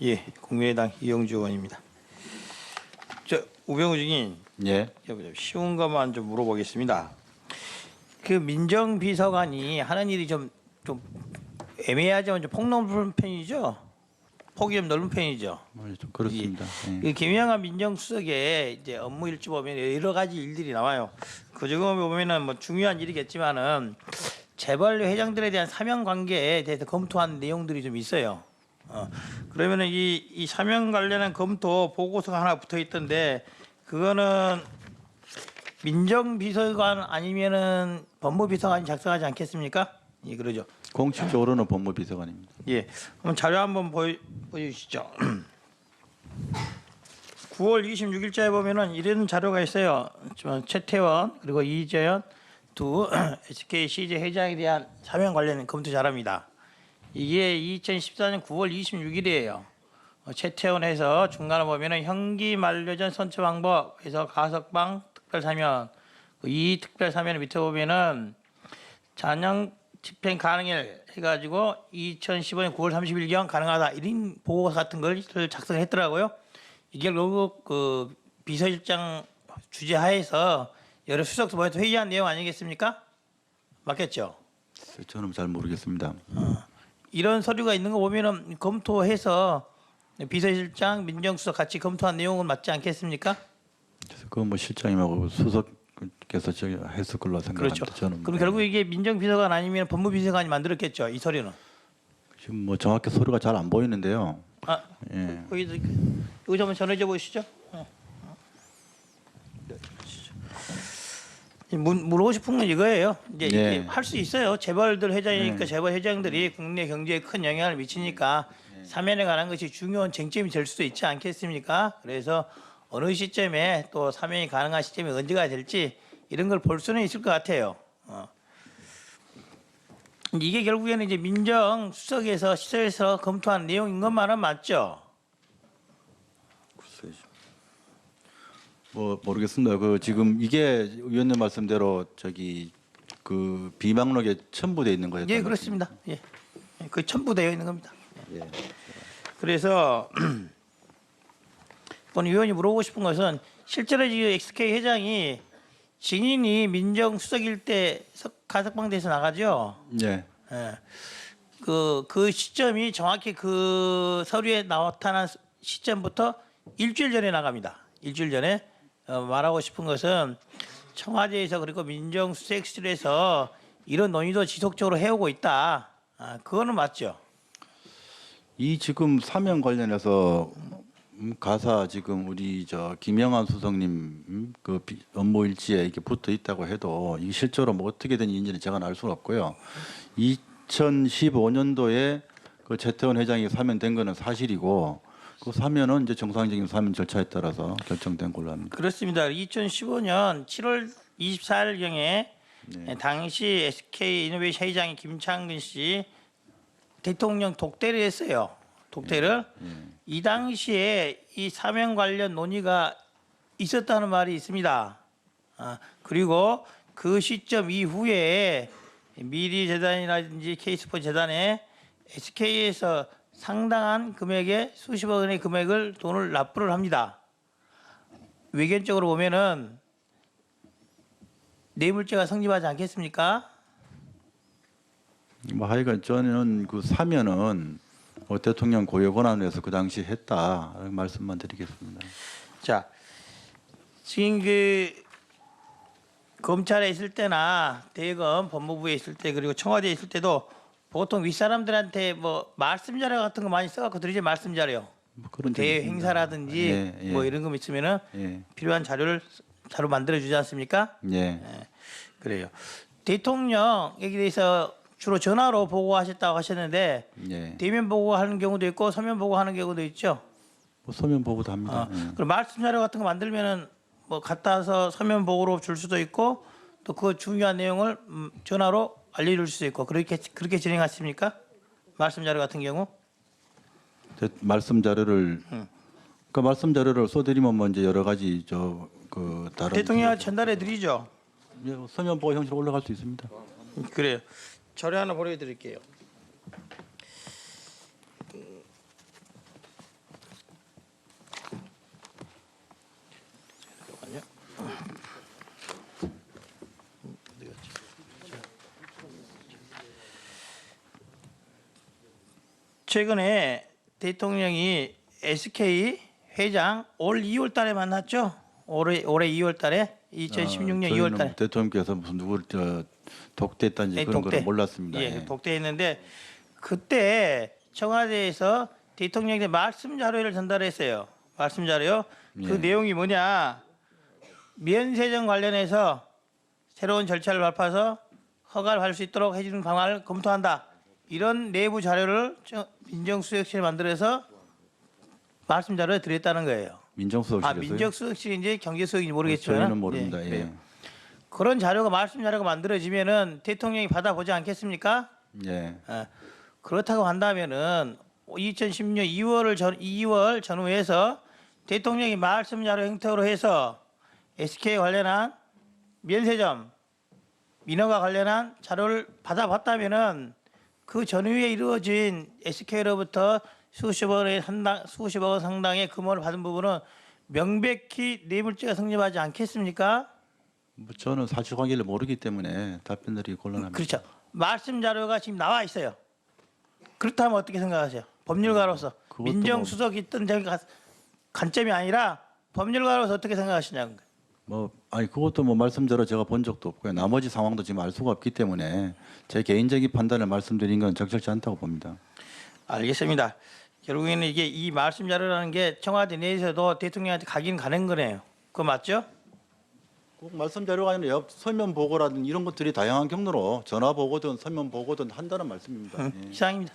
예, 국민의당 이영주 의원입니다. 저 우병우 증인, 예. 쉬운 것만 좀 물어보겠습니다. 그 민정비서관이 하는 일이 좀 애매하지만 좀 폭넓은 편이죠. 폭이 좀 넓은 편이죠. 좀 그렇습니다. 예. 그 김영한 민정수석의 이제 업무 일지 보면 여러 가지 일들이 나와요. 그 중에 보면은 뭐 중요한 일이겠지만은 재벌 회장들에 대한 사명 관계에 대해서 검토한 내용들이 좀 있어요. 그러면은 이 사명 관련한 검토 보고서가 하나 붙어 있던데 그거는 민정비서관 아니면은 법무비서관이 작성하지 않겠습니까? 예, 그러죠. 공식적으로는 법무비서관입니다. 예, 그럼 자료 한번 보여주시죠. 9월 26일자에 보면은 이런 자료가 있어요. 최태원 그리고 이재현 두 SK CJ 회장에 대한 사명 관련 검토 자료입니다. 이게 2014년 9월 26일이에요. 최태원에서 중간에 보면은 형기 만료전 선처 방법에서 가석방 특별 사면 이 특별 사면 밑에 보면은 잔영 집행 가능일 해가지고 2015년 9월 30일경 가능하다 이런 보고 같은 걸 작성했더라고요. 이게 결국 그 비서실장 주재하에서 여러 수석도 모여서 회의한 내용 아니겠습니까? 맞겠죠? 저는 잘 모르겠습니다. 이런 서류가 있는 거 보면은 검토해서 비서실장, 민정수석 같이 검토한 내용은 맞지 않겠습니까? 그래서 그건 뭐 실장님하고 수석께서 저기 했을 걸로 생각합니다. 그렇죠. 저는 그럼 결국 이게 민정비서관 아니면 법무비서관이 만들었겠죠, 이 서류는. 지금 뭐 정확히 서류가 잘 안 보이는데요. 아, 예. 여기 한번 전해줘 보시죠. 물어보고 싶은 건 이거예요. 이제 네. 할 수 있어요. 재벌들 회장이니까 네. 재벌 회장들이 국내 경제에 큰 영향을 미치니까 사면에 관한 것이 중요한 쟁점이 될 수도 있지 않겠습니까? 그래서 어느 시점에 또 사면이 가능한 시점이 언제가 될지 이런 걸 볼 수는 있을 것 같아요. 이게 결국에는 이제 민정수석에서 시절에서 검토한 내용인 것만은 맞죠? 뭐 모르겠습니다. 그 지금 이게 의원님 말씀대로 저기 그 비망록에 첨부되어 있는 거예요. 예, 그렇습니다. 예, 그 첨부되어 있는 겁니다. 예. 그래서 본 의원이 물어보고 싶은 것은 실제로 지금 SK 회장이 증인이 민정수석일 때 가석방돼서 나가죠. 예. 예. 그 시점이 정확히 그 서류에 나타난 시점부터 일주일 전에 나갑니다. 일주일 전에 말하고 싶은 것은 청와대에서 그리고 민정수석실에서 이런 논의도 지속적으로 해오고 있다. 그거는 맞죠. 이 지금 사면 관련해서 가사 지금 우리 저 김영한 수석님 그 업무 일지에 이렇게 붙어 있다고 해도 이게 실제로 뭐 어떻게 된 일인지는 제가 알 수는 없고요. 2015년도에 그 최태원 회장이 사면된 거는 사실이고 그 사면은 이제 정상적인 사면 절차에 따라서 결정된 걸로 합니다. 그렇습니다. 2015년 7월 24일경에 당시 SK 이노베이션 회장이 김창근 씨 대통령 독대를 했어요. 독대를. 이 당시에 이 사면 관련 논의가 있었다는 말이 있습니다. 그리고 그 시점 이후에 미리재단이라든지 K스포츠 재단에 SK에서 상당한 금액의 수십억 원의 돈을 납부를 합니다. 외견적으로 보면은 뇌물죄가 성립하지 않겠습니까? 뭐 하여간 저는 그 사면은 대통령 고유 권한에서 그 당시 했다 말씀만 드리겠습니다. 자, 지금 그 검찰에 있을 때나 대검 법무부에 있을 때 그리고 청와대에 있을 때도 보통 윗사람들한테 뭐 말씀 자료 같은 거 많이 써갖고 드리지 말씀 자료. 뭐 그런 대회 행사라든지 뭐 이런 거 있으면은 필요한 자료 만들어 주지 않습니까? 예. 그래요. 대통령에 대해서 주로 전화로 보고하셨다고 하셨는데 대면 보고하는 경우도 있고 서면 보고하는 경우도 있죠. 뭐 서면 보고도 합니다. 그럼 말씀 자료 같은 거 만들면은 뭐 갖다 와서 서면 보고로 줄 수도 있고 또 그 중요한 내용을 전화로 알려줄 수도 있고 그렇게 진행하십니까? 말씀 자료 같은 경우? 말씀 자료를 그러니까 말씀 자료를 써드리면 뭐 이제 여러 가지 그 다른 대통령한테 전달해 드리죠. 서면 보고 형식으로 올라갈 수 있습니다. 그래요. 자료 하나 보내드릴게요. 최근에 대통령이 SK 회장 올 2월 달에 만났죠. 올해 2월 달에 2016년 2월 달에. 대통령께서 무슨 누구를 독대했다든지 네, 그런 독대. 걸 몰랐습니다. 예, 독대했는데 그때 청와대에서 대통령의 말씀 자료를 전달했어요. 말씀 자료요. 그 예. 내용이 뭐냐? 면세점 관련해서 새로운 절차를 밟아서 허가를 받을 수 있도록 해주는 방안을 검토한다. 이런 내부 자료를 민정수석실에 만들어서 말씀 자료에 드렸다는 거예요. 민정수석실에서요? 민정수석실인지 경제수석인지 모르겠지만 저희는 모릅니다. 예. 그래요. 그런 자료가 말씀 자료가 만들어지면은 대통령이 받아보지 않겠습니까? 예. 그렇다고 한다면은 2010년 2월 전후에서 대통령이 말씀 자료 형태로 해서 SK 관련한 면세점 민원과 관련한 자료를 받아봤다면은 그 전후에 이루어진 SK로부터 수십억 원 상당의 금원을 받은 부분은 명백히 뇌물죄가 성립하지 않겠습니까? 뭐 저는 사실관계를 모르기 때문에 답변드리기 곤란합니다. 그렇죠. 말씀 자료가 지금 나와 있어요. 그렇다면 어떻게 생각하세요? 법률가로서 그것도 민정수석이 있던 저기 관점이 아니라 법률가로서 어떻게 생각하시냐는 거예요. 그것도 뭐 말씀대로 제가 본 적도 없고요. 나머지 상황도 지금 알 수가 없기 때문에 제 개인적인 판단을 말씀드린 건 적절치 않다고 봅니다. 알겠습니다. 결국에는 이게 이 말씀 자료라는 게 청와대 내에서도 대통령한테 가긴 가는 거네요. 그거 맞죠? 꼭 말씀 자료가 아니라 서면 보고라든 이런 것들이 다양한 경로로 전화 보고든 서면 보고든 한다는 말씀입니다. 예. 이상입니다.